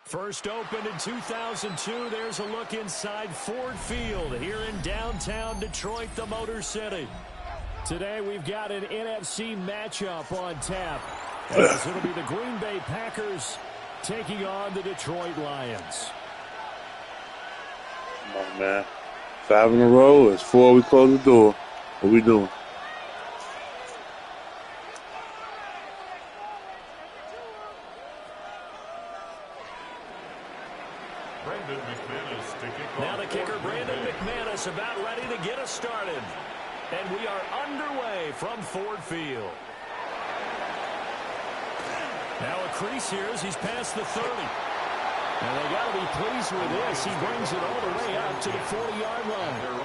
First opened in 2002. There's a look inside Ford Field here in downtown Detroit, the Motor City. Today we've got an NFC matchup on tap. As it'll be the Green Bay Packers taking on the Detroit Lions. Come on, man. 5 in a row. It's 4. We close the door. What we doing? Now the kicker, Brandon McManus, about ready to get us started. And we are underway from Ford Field. Now a crease here as he's past the 30. And they got to be pleased with this. He brings it all the way out to the 40-yard line.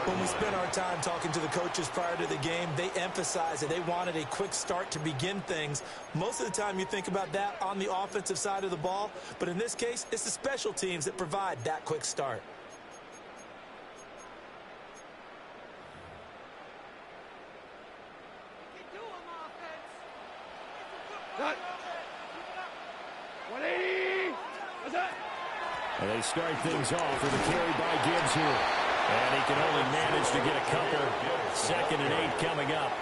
When we spent our time talking to the coaches prior to the game, they emphasized that they wanted a quick start to begin things. Most of the time you think about that on the offensive side of the ball, but in this case, it's the special teams that provide that quick start. And they start things off with a carry by Gibbs here. And he can only manage to get a couple. 2nd and 8 coming up.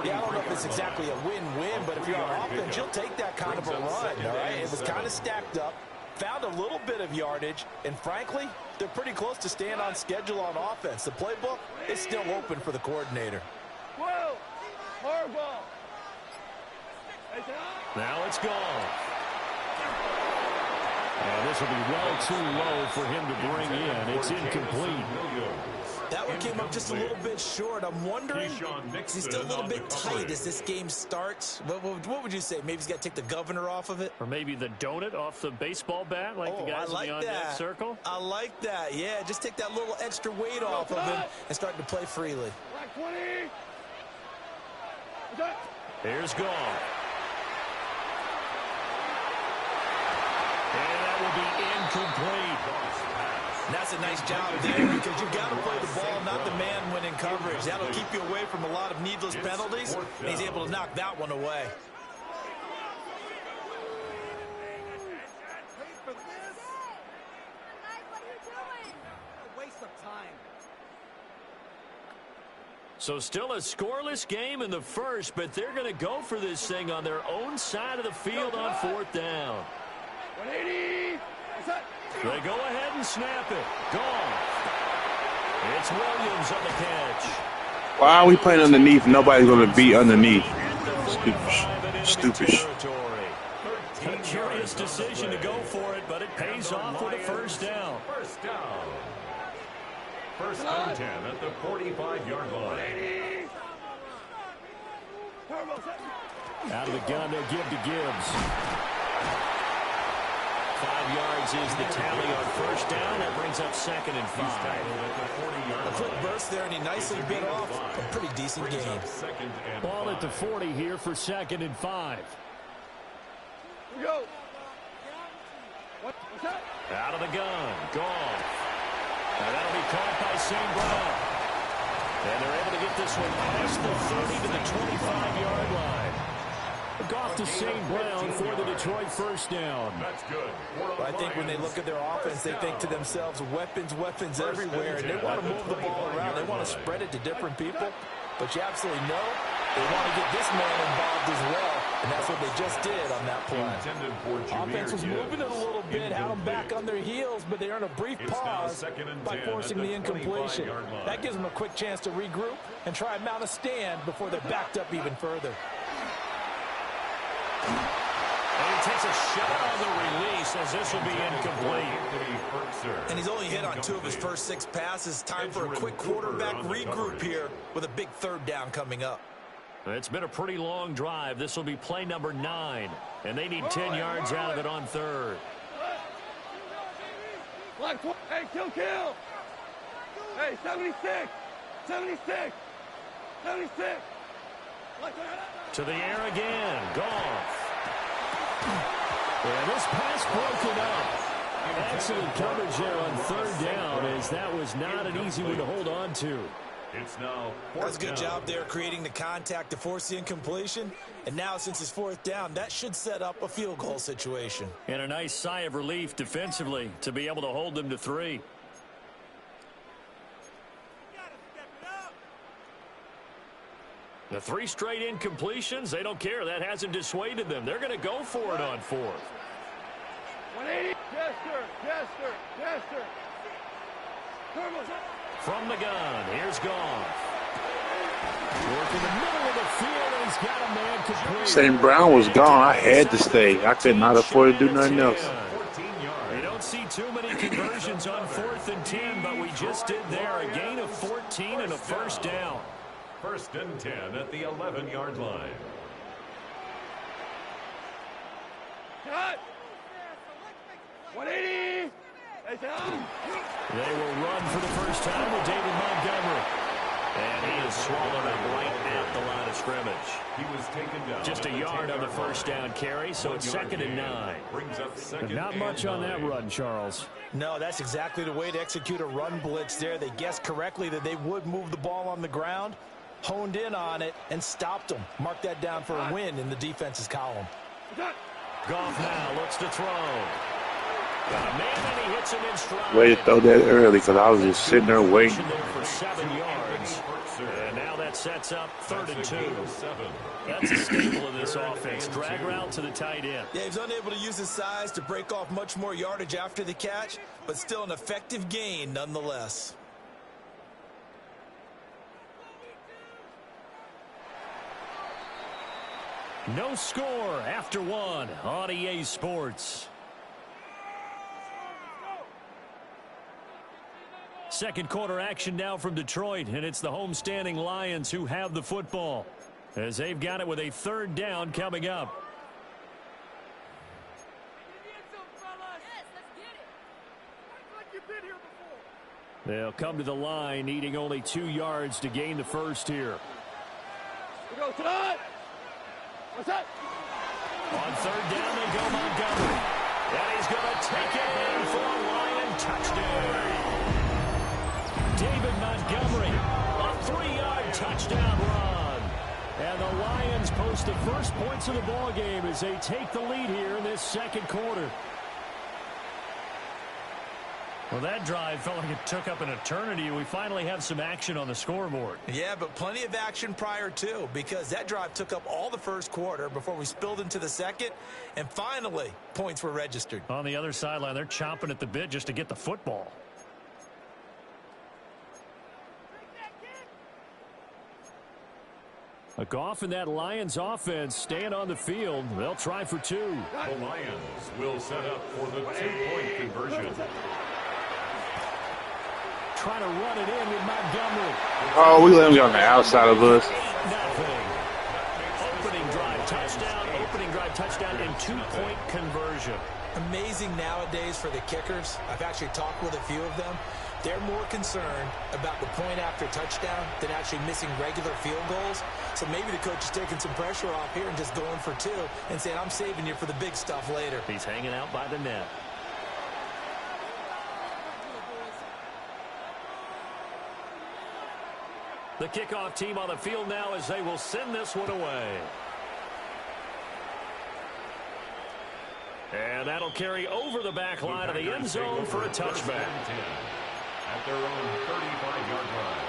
Yeah, I don't know if it's exactly a win-win, but if you're on offense, you'll take that kind of a run, all right? It was kind of stacked up, found a little bit of yardage, and frankly, they're pretty close to staying on schedule on offense. The playbook is still open for the coordinator. Whoa! Horrible! Now it's gone. And this will be well too low for him to bring in. It's incomplete. That one came up just a little bit short. I'm wondering, is he still a little bit tight as this game starts? What would you say? Maybe he's got to take the governor off of it? Or maybe the donut off the baseball bat like the guys in the on-deck circle? I like that. Yeah, just take that little extra weight off of him and start to play freely. Here's Gone. And that will be incomplete. That's a nice job there because you've got to play the ball, not the man when in coverage. That'll keep you away from a lot of needless penalties, and he's able to knock that one away. So still a scoreless game in the first, but they're going to go for this thing on their own side of the field on 4th down. 180. They go ahead and snap it. Gone. It's Williams on the catch. Why are we playing underneath? Nobody's going to be underneath. Stupid. A curious decision to go for it, but it pays off with a first down. First and 10 at the 45-yard line. Out of the gun, they'll give to Gibbs. 5 yards is the tally on first down. That brings up 2nd and 5. A quick burst there, and he nicely bit off a pretty decent game. Ball at the 40 here for 2nd and 5. Go. Out of the gun. Gone. And that'll be caught by St. Brown. And they're able to get this one past the 30 to the 25-yard line. Goff to St. Brown for the Detroit first down. That's good. Well, I think when they look at their offense, they think to themselves, weapons everywhere, and they want to move the ball around. They want to spread it to different people. But you absolutely know they want to get this man involved as well, and that's what they just did on that play. Offense was moving it a little bit, had them back on their heels, but they earned a brief pause by forcing the incompletion. That gives them a quick chance to regroup and try and mount a stand before they're backed up even further. And he takes a shot on the release as this will be incomplete. And he's only hit on 2 of his first 6 passes. Time for a quick quarterback regroup here with a big 3rd down coming up. It's been a pretty long drive. This will be play number 9. And they need 10 yards out of it on 3rd. Hey, kill. Hey, 76. 76. 76. To the air again. Goff. And this pass broken up. Excellent coverage there on 3rd down, as that was not an easy one to hold on to. It's now That's a good down. job there creating the contact to force the incompletion. And now since it's 4th down, that should set up a field goal situation. And a nice sigh of relief defensively to be able to hold them to 3. The 3 straight incompletions, they don't care. That hasn't dissuaded them. They're going to go for it on 4th. 180. Jester. Turbo. From the gun, here's Goff. Work in the middle of the field, and he's got a man complete. St. Brown was gone. I had to stay. I could not afford to do nothing else. 14 yards. You don't see too many conversions on 4th and 10, but we just did there. A gain of 14 and a first down. 1st and 10 at the 11-yard line. Shot. 180. They will run for the first time with David Montgomery. And he is swallowed up right at the line of scrimmage. He was taken down. Just a yard on the first down carry, so it's 2nd and 9. Brings up 2nd Not much and on that 9. run, Charles. No, that's exactly the way to execute a run blitz there. They guessed correctly that they would move the ball on the ground, honed in on it, and stopped them. Mark that down for a win in the defense's column. Goff now looks to throw. Got a man, and he hits him in stride. Way to throw that early because I was just sitting there waiting. There for 7 yards. And now that sets up 3rd and 2. That's a staple of this offense. Drag route to the tight end. Yeah, he's unable to use his size to break off much more yardage after the catch, but still an effective gain nonetheless. No score after 1 on EA Sports. Second quarter action now from Detroit, and it's the homestanding Lions who have the football as they've got it with a 3rd down coming up. They'll come to the line, needing only 2 yards to gain the first here. Go tonight. What's that? On 3rd down, they go Montgomery. And he's going to take it in for a Lion touchdown. David Montgomery, a 3-yard touchdown run. And the Lions post the first points of the ball game as they take the lead here in this second quarter. Well, that drive felt like it took up an eternity. We finally have some action on the scoreboard. Yeah, but plenty of action prior to, because that drive took up all the first quarter before we spilled into the second, and finally, points were registered. On the other sideline, they're chomping at the bit just to get the football. A Goff and that Lions offense staying on the field. They'll try for 2. The Lions will set up for the 2-point conversion. Trying to run it in with Montgomery. Oh, we let him get on the outside of us. 8-0. Opening drive touchdown, and 2-point conversion. Amazing nowadays for the kickers. I've actually talked with a few of them. They're more concerned about the point after touchdown than actually missing regular field goals. So maybe the coach is taking some pressure off here and just going for 2 and saying, I'm saving you for the big stuff later. He's hanging out by the net. The kickoff team on the field now as they will send this one away. And that'll carry over the back line of the end zone for a touchback. At their own 35-yard line.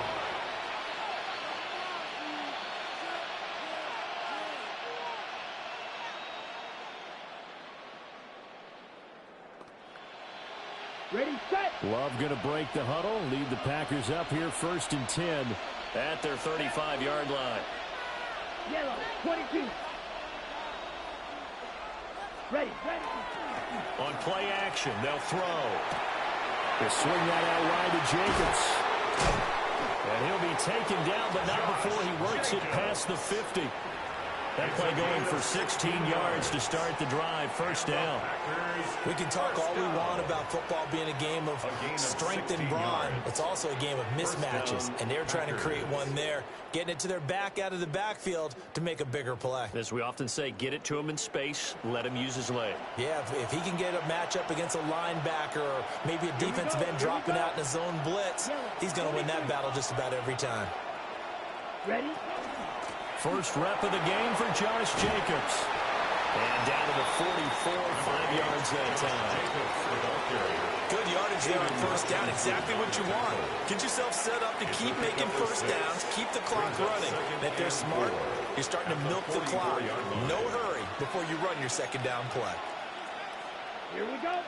Ready, set. Love going to break the huddle, lead the Packers up here 1st and 10 at their 35-yard line. Yellow, 22. Ready. On play action, they'll throw. They'll swing that out wide to Jacobs. And he'll be taken down, but not before he works it past the 50. That play going for 16 yards to start the drive. First down. We can talk all we want about football being a game of strength and brawn. It's also a game of mismatches, and they're trying to create one there, getting it to their back out of the backfield to make a bigger play. As we often say, get it to him in space, let him use his leg. Yeah, if he can get a matchup against a linebacker or maybe a defensive end dropping out in a zone blitz, he's going to win that battle just about every time. Ready? First rep of the game for Josh Jacobs. And down to the 44, 5 yards that time. Good yardage there on first down. Exactly what you want. Get yourself set up to keep making first downs, keep the clock running. And if they're smart, you're starting to milk the clock. No hurry before you run your second down play. Here we go.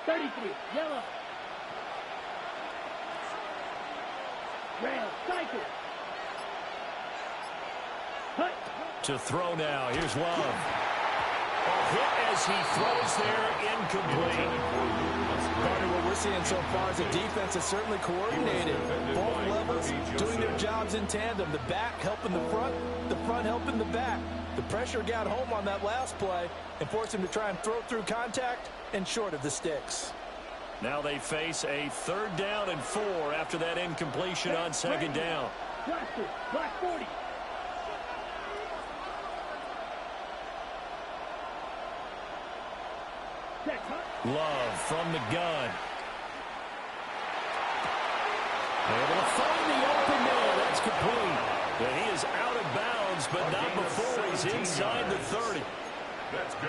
33, yellow. Rail, cycle. Hut. To throw now. Here's Love. A hit as he throws there, incomplete. Carter, what we're seeing so far is the defense is certainly coordinated. Both levels doing their jobs in tandem. The back helping the front helping the back. The pressure got home on that last play and forced him to try and throw through contact and short of the sticks. Now they face a 3rd down and 4 after that incompletion on 2nd down. Blaster, black 40. Love from the gun. Able to find the open man. That's complete. And he is out of bounds, but not before he's inside the 30.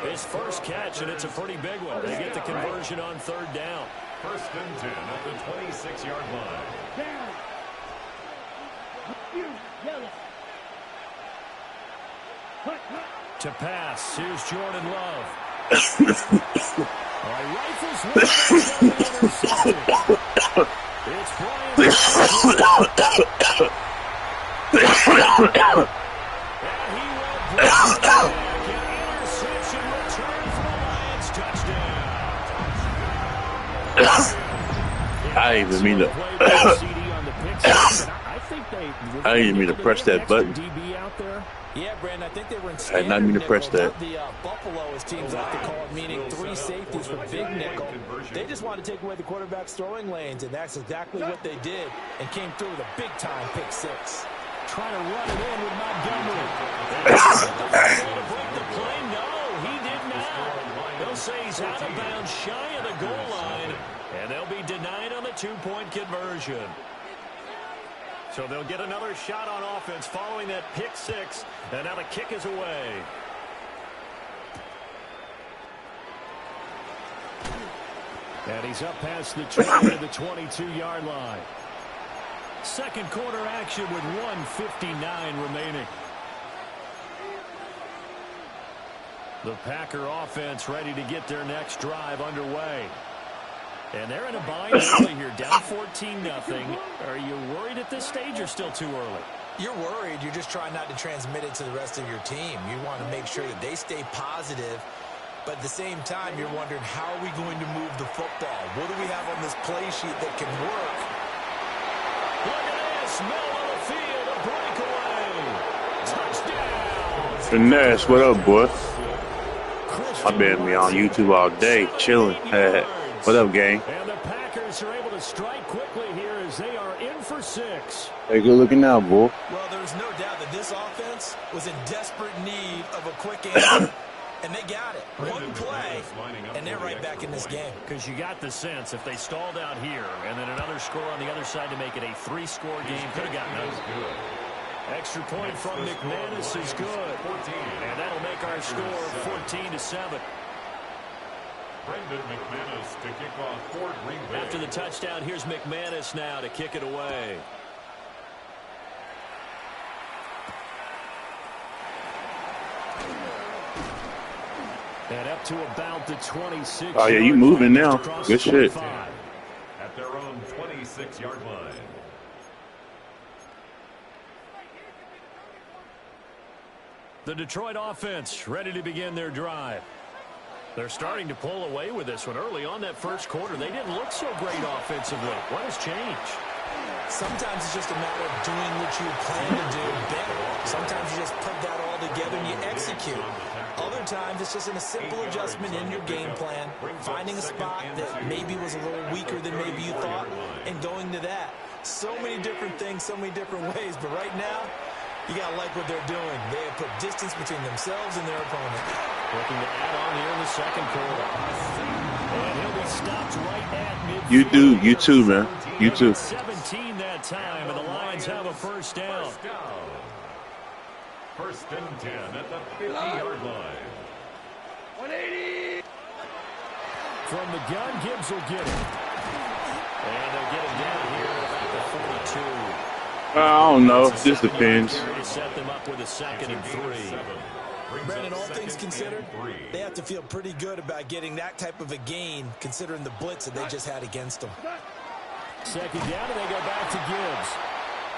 His first catch, and it's a pretty big one. They get the conversion on 3rd down. 1st and 10 at the 26-yard line. Down. Yellow. Hut, hut. To pass, here's Jordan Love. All right, rifles one, intercepted. It's Brian. And he will break it back. An interception return for the Lions. Touchdown. I didn't even mean to. I didn't even mean to press that button. Yeah, Brandon, I think they were in I did not mean to press that. The Buffalo, as teams like to call it, meaning 3 safeties for big nickel. They just wanted to take away the quarterback's throwing lanes, and that's exactly what they did, and came through with a big-time pick 6. Trying to run it in with Montgomery. To break the play? No, he did not. They'll say he's out of bounds, shy of the goal line, and they'll be denied on the 2-point conversion. So they'll get another shot on offense following that pick 6, and now the kick is away. And he's up past the 20 to the 22-yard line. Second quarter action with 1:59 remaining. The Packer offense ready to get their next drive underway. And they're in a bind early here, down 14-0. Are you worried at this stage or still too early? You're worried. You're just trying not to transmit it to the rest of your team. You want to make sure that they stay positive. But at the same time, you're wondering, how are we going to move the football? What do we have on this play sheet that can work? Look at this. Middle of the field, a breakaway. Touchdown. Finesse, what up, boy? I've been on YouTube all day, chilling. What up, gang? And the Packers are able to strike quickly here as they are in for 6. Hey, good looking now, boy. Well, there's no doubt that this offense was in desperate need of a quick answer, and they got it. One play, and they're right back in this game. Because you got the sense if they stalled out here and then another score on the other side to make it a 3-score game, could have gotten those. Extra point from McManus is good. And that'll make our score 14-7. Brendan McManus to kick off for Green Bay. After the touchdown, here's McManus now to kick it away. And up to about the 26. Oh, yeah, you moving now. Good shit. At their own 26-yard line. The Detroit offense ready to begin their drive. They're starting to pull away with this one. Early on that first quarter, they didn't look so great offensively. What has changed? Sometimes it's just a matter of doing what you plan to do better. Sometimes you just put that all together and you execute. Other times it's just a simple adjustment in your game plan, finding a spot that maybe was a little weaker than maybe you thought, and going to that. So many different things, so many different ways, but right now, you got to like what they're doing. They have put distance between themselves and their opponent. Looking to add on here in the second quarter. And he'll be stopped right at midfield. You too, man. You too. 17 that time, and the Lions have a first down. First and 10 at the 50-yard line. 180. From the gun, Gibbs will get it. And they'll get him down here at about the 42. I don't know. This depends. Set them up with a second and 3. Brandon, all things considered, they have to feel pretty good about getting that type of a gain, considering the blitz that they just had against them. Second down, and they go back to Gibbs.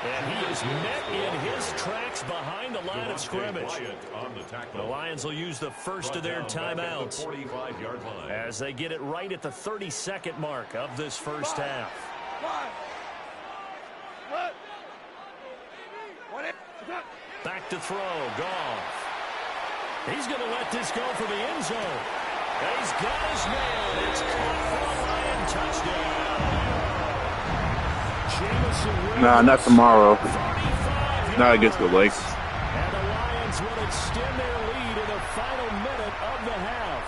And he is met in his tracks behind the line of scrimmage. The Lions will use the first of their timeouts as they get it right at the 32nd mark of this first half. Back to throw, Goff. He's going to let this go for the end zone. And he's got his man. It's caught for a Lion touchdown. Nah, not tomorrow. Not against the Lakers. And the Lions will extend their lead in the final minute of the half.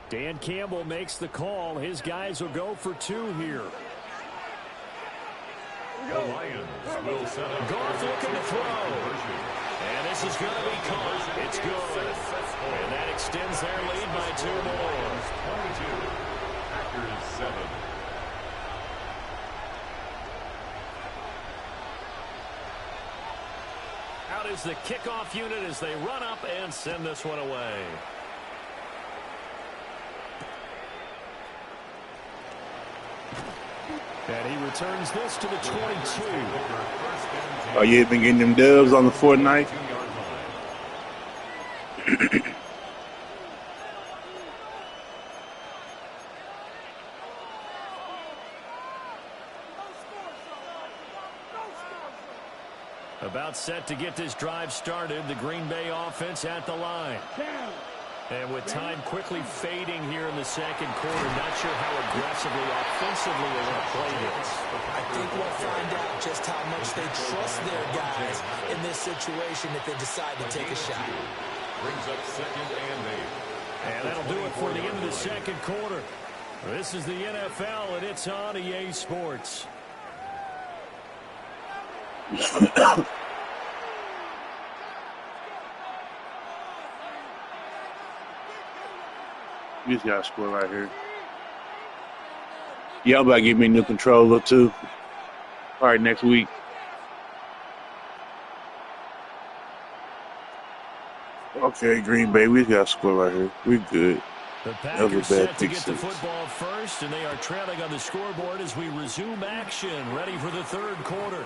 Dan Campbell makes the call. His guys will go for 2 here. The Lions will set up. Goff looking to throw. And this is going to be caught. It's good. And that extends their lead by 2 more. 22. Packers 7. Out is the kickoff unit as they run up and send this one away. And he returns this to the 22. Oh, you been getting them dubs on the Fortnite? About set to get this drive started. The Green Bay offense at the line. And with time quickly fading here in the second quarter, not sure how aggressively, offensively they want to play this. I think we'll find out just how much they trust their guys in this situation if they decide to take a shot. Brings up second and 8. And that'll do it for the end of the second quarter. This is the NFL, and it's on EA Sports. You just got to score right here. Y'all about to give me a new controller, too. All right, next week. Okay, Green Bay, we just got to score right here. We good. The Packers set to get the football first, and they are trailing on the scoreboard as we resume action, ready for the third quarter.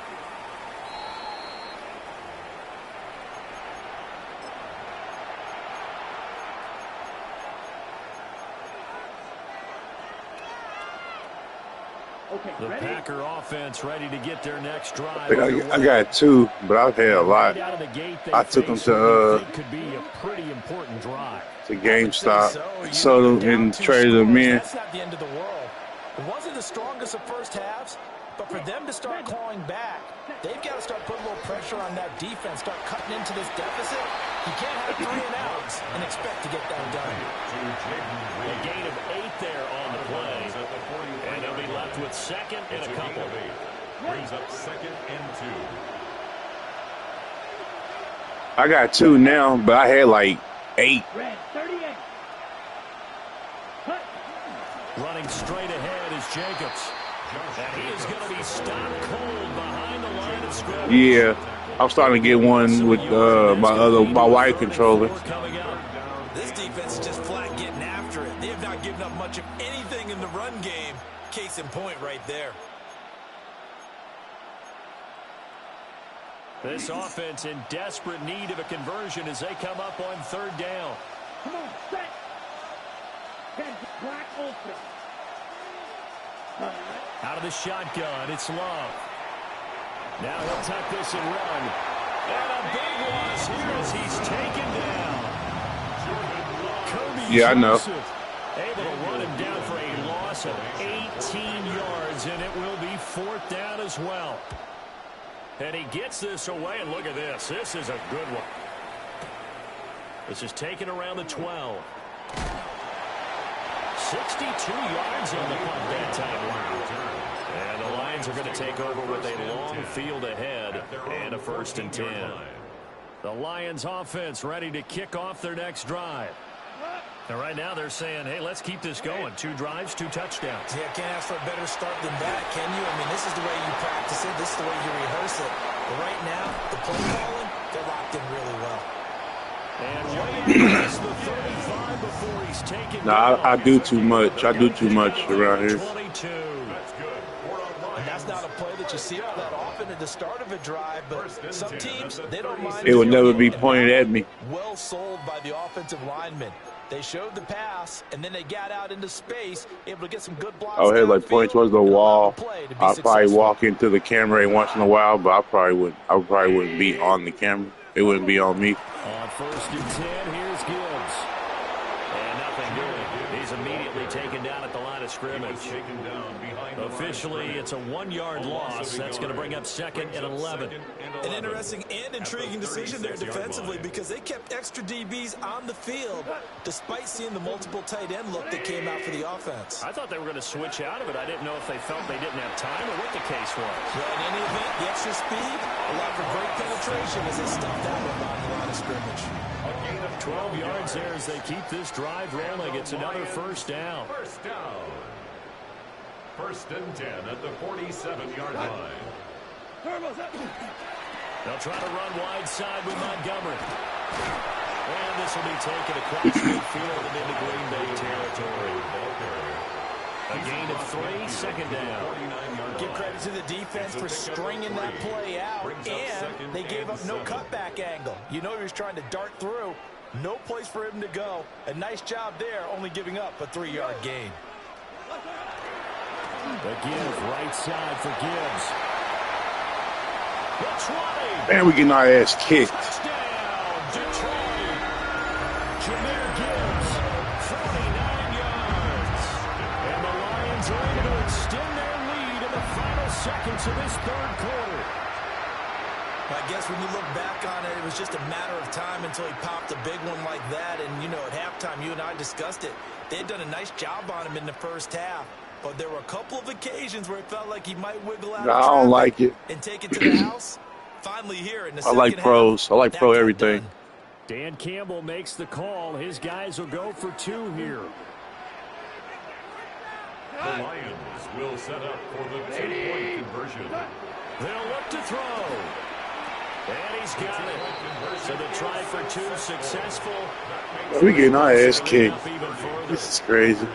The Packer offense ready to get their next drive. I got 2, but I've had a lot. I took them to could be a pretty important drive. To GameStop, sold them and traded them in. That's not the end of the world. It wasn't the strongest of first halves, but for them to start clawing back, they've got to start putting a little pressure on that defense, start cutting into this deficit. You can't have 3 and outs and expect to get that done. A gain of 8 there on the play. And they'll be left with second and a couple. Brings up second and 2. I got 2 now, but I had like 8. Red 38. Running straight ahead is Jacobs. And he is going to be stopped cold behind the line of scrimmage. Yeah, I'm starting to get one with my white controller. This defense is just flat getting after it. They have not given up much of anything in the run game. Case in point right there. This offense in desperate need of a conversion as they come up on 3rd down. Come on, set. Black ultra. Out of the shotgun, it's Love. Now he'll tuck this and run. And a big loss here as he's taken down. Kirby Yeah, I know. Able to run him down for a loss of 18 yards, and it will be 4th down as well. And he gets this away, and look at this. This is a good one. This is taken around the 12. 62 yards on the punt that time. And the Lions are going to take over with a long field ahead and a 1st and 10. The Lions offense ready to kick off their next drive. And right now they're saying, hey, let's keep this going. 2 drives, 2 touchdowns. Yeah, can't ask for a better start than that, can you? I mean, this is the way you practice it. This is the way you rehearse it. But right now, the play calling, they're locked in really well. And way past the 35 before he's taken Nah, down. I do too much. I do too much around here. 22. And that's not a play that you see all that often at the start of a drive, but some teams, they don't mind. It would never be pointed at me. Well sold by the offensive lineman. They showed the pass, and then they got out into space, able to get some good blocks. I would have like pointing towards the wall. I'd probably walk into the camera once in a while, but I probably wouldn't be on the camera. It wouldn't be on me. On 1st and 10, here's Gibbs. And nothing doing. He's immediately taken down at the line of scrimmage. Officially, it's a 1-yard loss. That's going to bring up 2nd and 11. An interesting and intriguing decision there defensively because they kept extra DBs on the field despite seeing the multiple tight end look that came out for the offense. I thought they were going to switch out of it. I didn't know if they felt they didn't have time or what the case was. Well, in any event, the extra speed allowed for great penetration as they stuffed that one on the line of scrimmage. 12 yards there as they keep this drive rolling. It's another 1st down. 1st and 10 at the 47-yard line. They'll try to run wide side with Montgomery. And this will be taken across midfield and into Green Bay territory. A gain of 3, 2nd down. Give credit to the defense for stringing that play out, and they gave up no cutback angle. You know he was trying to dart through. No place for him to go. A nice job there, only giving up a 3-yard gain. The give, right side for Gibbs. The 20. Man, we getting our ass kicked. Touchdown, Detroit. Jahmyr Gibbs, 49 yards. And the Lions are able to extend their lead in the final seconds of this 3rd quarter. I guess when you look back on it, it was just a matter of time until he popped a big one like that. And, you know, at halftime, you and I discussed it. They had done a nice job on him in the first half. But there were a couple of occasions where it felt like he might wiggle out. I don't like it. And take it to the house. Finally here in the second I like pros. I like pro everything. Dan Campbell makes the call. His guys will go for 2 here. The Lions will set up for the 2-point conversion. They'll look to throw. And he's got it. So the try for 2 successful. We getting our ass kicked. This is crazy.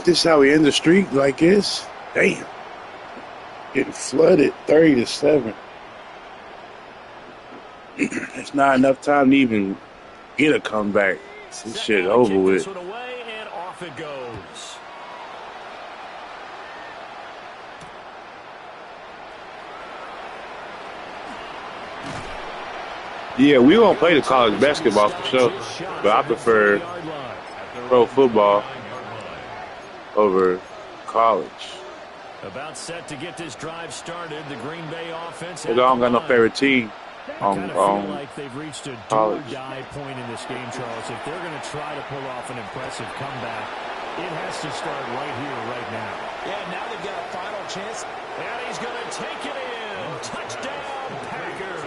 This is how we end the streak like this? Damn. Getting flooded 30-7. It's not enough time to even get a comeback. This shit over with. Away and off it goes. Yeah, we won't play the college basketball for sure, but I prefer pro football over college. About set to get this drive started. The Green Bay offense. I don't got no favorite team I kind of feel like they've reached a college. do-or-die point in this game, Charles. If they're going to try to pull off an impressive comeback, it has to start right here, right now. Yeah, now they've got a final chance. And he's going to take it in. Touchdown, Packers.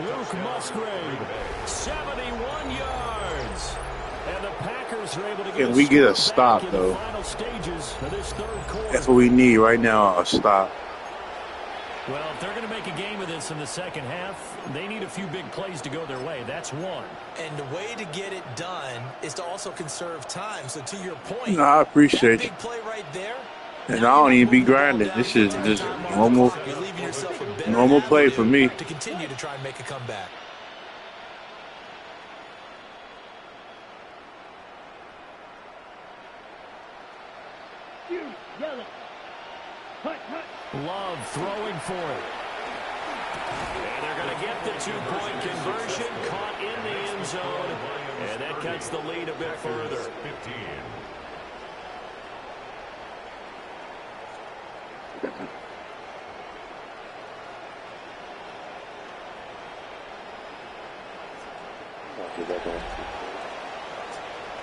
Luke Musgrave, 71 yards. And the Packers are able to get Can we get a stop, though? Final stages of this 3rd quarter. That's what we need right now, a stop. Well, if they're going to make a game of this in the second half, they need a few big plays to go their way. That's one. And the way to get it done is to also conserve time. So to your point, No, I appreciate that big play right there, And I don't even be grinding. This is just normal play for me. To continue to try and make a comeback. Love throwing for it. And they're going to get the two-point conversion, caught in the end zone, and that cuts the lead a bit further. 15.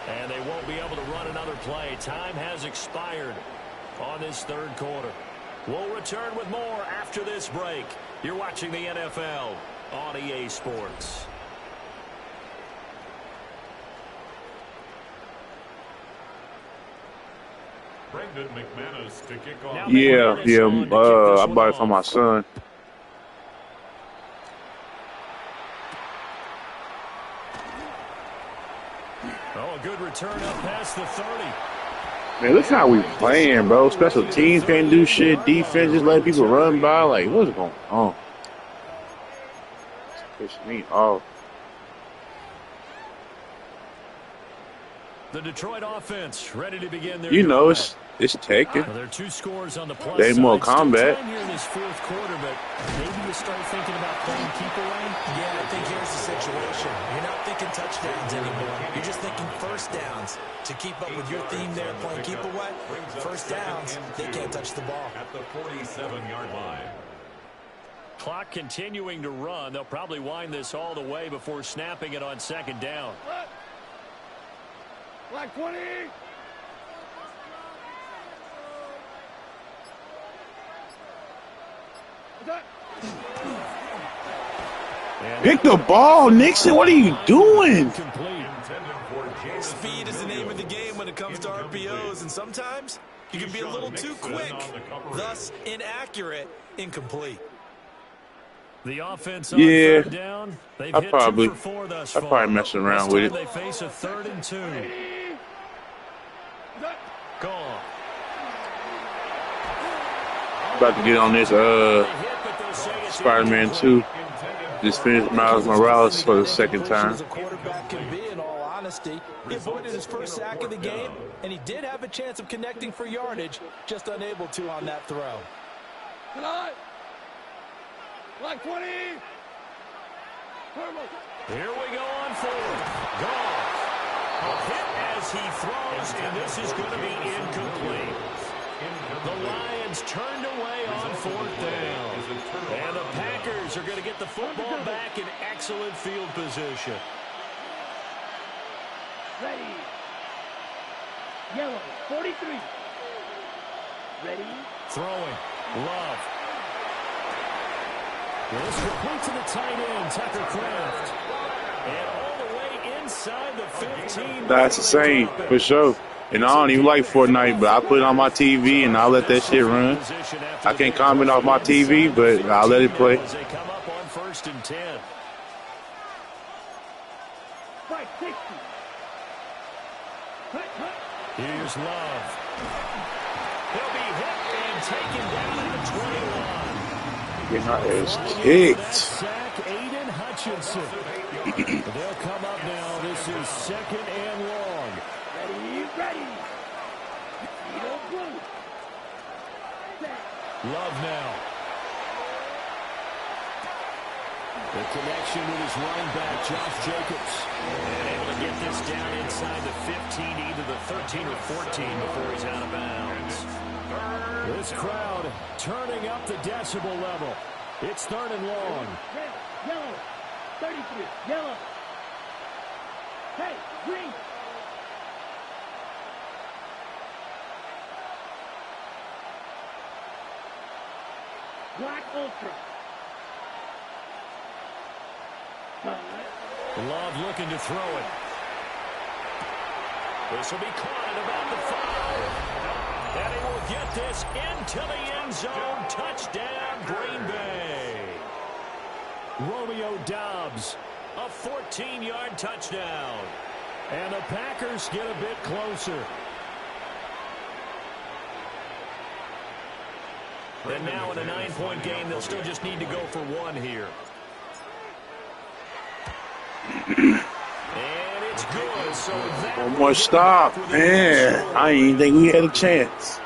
And they won't be able to run another play. Time has expired on this third quarter. We'll return with more after this break. You're watching the NFL on EA Sports. Brendan McManus to kick off. Yeah. I bought it for my son. Oh, a good return up past the 30. Man, look how we playing, bro. Special teams can't do shit. Defense just let people run by. Like, what's going on? It's pissing me off. The Detroit offense ready to begin their it's taken. Well, there are two scores on the plus They side. more combat. Still time here in this fourth quarter, but maybe you start thinking about playing keep away. Yeah, I think here's the situation. You're not thinking touchdowns anymore. You're just thinking first downs. To keep up with your theme there, playing keep away, first downs, they can't touch the ball. At the 47-yard line. Clock continuing to run. They'll probably wind this all the way before snapping it on second down. Black 20. Pick the ball, Nixon. What are you doing? Speed is the name of the game when it comes to RPOs, and sometimes you can be a little too quick, thus inaccurate, incomplete. The offense on third down. They've hit 2 for 4 thus far. I'll probably mess around with it. They face a 3rd and 2. Gone. About to get on this Spider-Man 2. Just finished Miles Morales for the second time. As a quarterback can be, in all honesty, he avoided his first sack of the game, and he did have a chance of connecting for yardage, just unable to on that throw. Tonight. Black 20. Here we go on forward. Gone. A hit as he throws, and this is going to be incomplete. The Lions turned away on 4th down. And the Packers are going to get the football back in excellent field position. Ready. Yellow, 43. Ready. Throwing. Love. This complete to the tight end, Tucker Kraft. And all the way inside the 15. That's the same, for sure. And I don't even like Fortnite, but I put it on my TV and I'll let that shit run. I can't comment off my TV, but I'll let it play. As they come up on 1st and 10. Right, 60. Here's Love. He'll be hit and taken down at the 21. Getting our ass kicked. Sack, Aiden Hutchinson. They'll come up now. This is 2nd and long. Ready. Love now. The connection with his running back, Josh Jacobs. And able to get this down inside the 15, either the 13 or 14 before he's out of bounds. This crowd turning up the decibel level. It's 3rd and long. Red, yellow, 33, yellow. Hey, green. Black Ultra. Love looking to throw it. This will be caught at about the 5. And he will get this into the end zone. Touchdown, Green Bay. Romeo Doubs, a 14-yard touchdown. And the Packers get a bit closer. And now in a 9-point game, they'll still just need to go for one here. And it's good. So that one more stop. Man, I didn't even think we had a chance.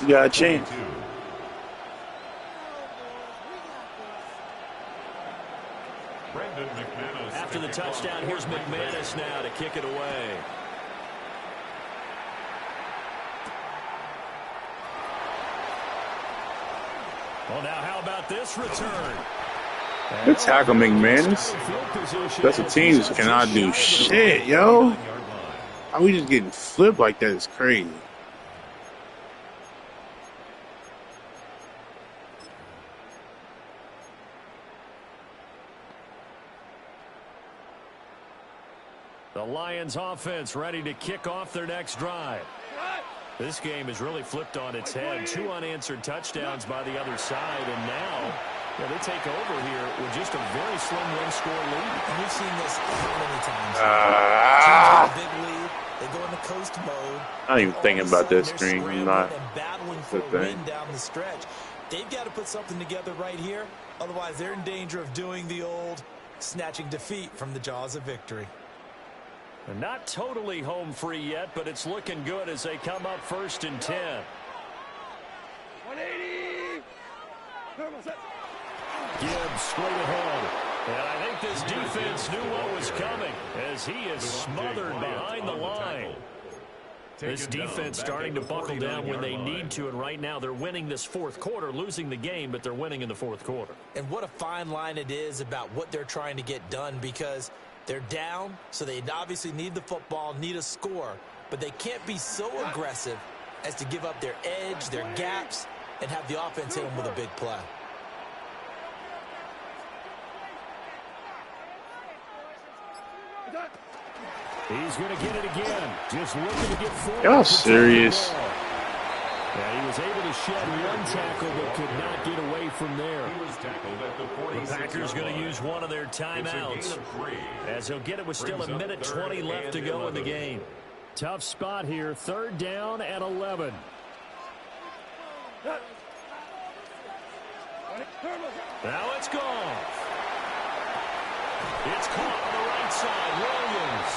We got a chance. After the touchdown, here's McManus now to kick it away. Well, now how about this return? Good tackle, McManus. Special teams cannot do shit, yo. How we just getting flipped like that is crazy. The Lions offense ready to kick off their next drive. This game is really flipped on its head. 2 unanswered touchdowns by the other side, and now they take over here with just a very slim one-score lead. And we've seen this how many times? Teams get a big lead. They go into coast mode. I'm not even thinking about that screen. I'm not. Battling for a win down the stretch. They've got to put something together right here. Otherwise, they're in danger of doing the old snatching defeat from the jaws of victory. And not totally home free yet, but it's looking good as they come up 1st and 10. 180. Gibbs straight ahead. And I think this defense knew what was coming as he is smothered behind the line. This defense starting to buckle down when they need to, and right now they're winning this 4th quarter, losing the game, but they're winning in the 4th quarter. And what a fine line it is about what they're trying to get done, because they're down, so they obviously need the football, need a score, but they can't be so aggressive as to give up their edge, their gaps, and have the offense hit them with a big play. He's going to get it again. Just looking to get forward. Y'all serious? Yeah, he was able to shed one tackle but could not get away from there. The Packers going to use one of their timeouts as he'll get it with still 1:20 left to go in the game. Tough spot here. 3rd down and 11. Now it's gone. It's caught on the right side. Williams.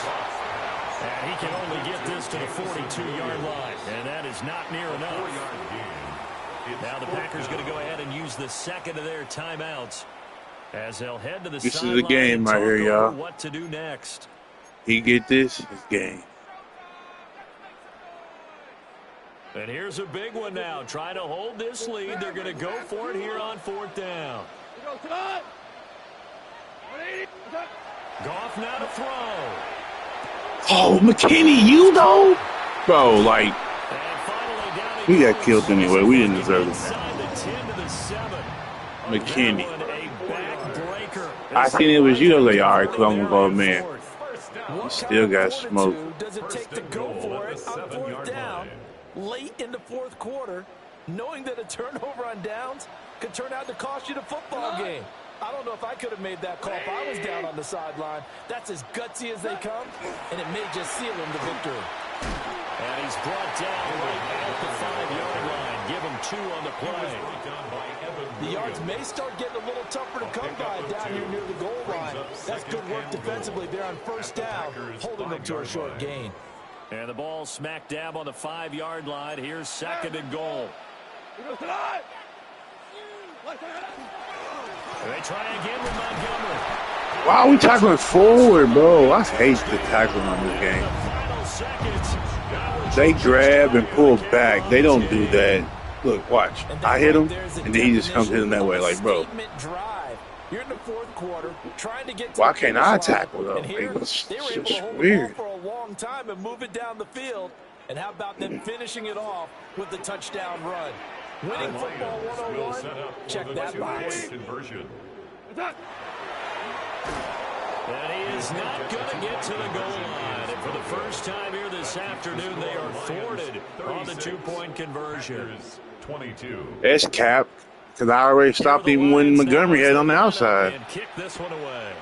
And he can only get this to the 42-yard line. And that is not near enough. Now the Packers going to go ahead and use the 2nd of their timeouts as they'll head to the This sideline. is the game right here, y'all. What to do next. He get this, it's game. And here's a big one now. Trying to hold this lead. They're going to go for it here on 4th down. Goff now to throw. Oh, McKinney, you know? Bro, like, we got killed anyway. We didn't deserve it, man. McKinney. I seen it was you. I was like, all right, cool, I'm going to go, man. He still got smoked. Does it take to go for it on 4th down late in the 4th quarter, knowing that a turnover on downs could turn out to cost you the football game? I don't know if I could have made that call if I was down on the sideline. That's as gutsy as they come, and it may just seal him the victory. And he's brought down right at the 5-yard line. Give him 2 on the play. The yards may start getting a little tougher to come by down here near the goal line. That's good work defensively there on 1st down, holding them to a short gain. And the ball smack dab on the 5-yard line. Here's 2nd and goal. And they try again with Montgomery. Why are we tackling forward, bro? I hate the tackling on this game. They grab and pull back. They don't do that. Look, watch. I hit him, and then he just comes in that way. Like, bro. You're in the 4th quarter, trying to get to why can't I tackle, though? It's just weird. For a long time and move it down the field. And how about them finishing it off with the touchdown run? Winning football 101, check that box. And he is not going to get to the goal line. And for the first time here this afternoon, they are thwarted on the 2-point conversion. That's cap, because I already stopped him when Montgomery had on the outside. And kick this one away.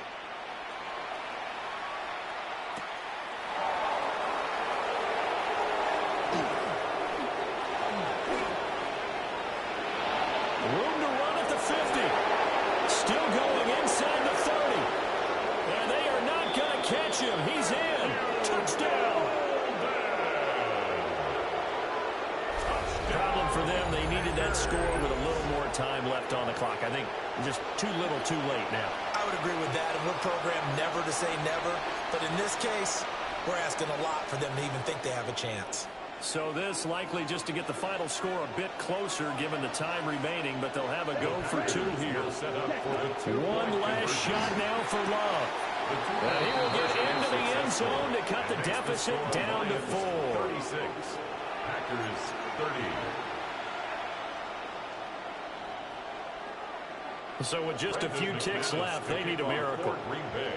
still going inside the 30. And they are not going to catch him. He's in. Touchdown. Problem for them, they needed that score with a little more time left on the clock. I think just too little too late now. I would agree with that, and we're programmed never to say never. But in this case, we're asking a lot for them to even think they have a chance. So this likely just to get the final score a bit closer given the time remaining, but they'll have a go for two here. One last shot now for Love. And he will get into the end zone to cut the deficit down to 4. 36. Packers 30. So with just a few ticks left, they need a miracle. Green Bay.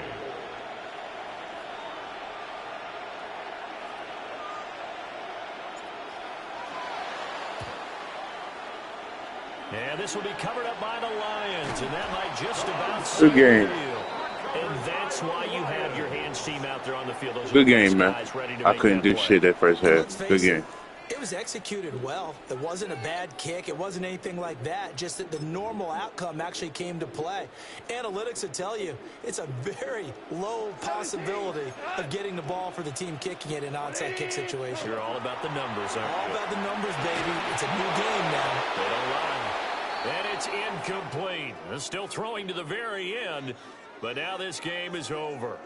And this will be covered up by the Lions, and that might just about Good game. And that's why you have your hands team out there on the field. Those Good game, man. I couldn't do shit that first half. Good game. It was executed well. It wasn't a bad kick. It wasn't anything like that. Just that the normal outcome actually came to play. Analytics would tell you it's a very low possibility of getting the ball for the team kicking it in an onside kick situation. You're all about the numbers, aren't you? All about the numbers, baby. It's a new game now. They don't lie. And it's incomplete. Still throwing to the very end, but now this game is over.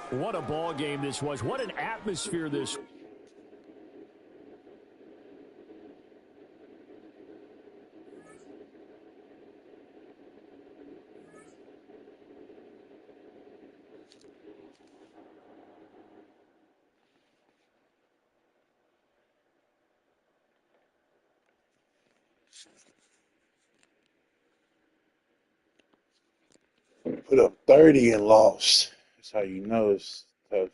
What a ball game this was. What an atmosphere this was. Put up 30 and lost. That's how you know it's tough.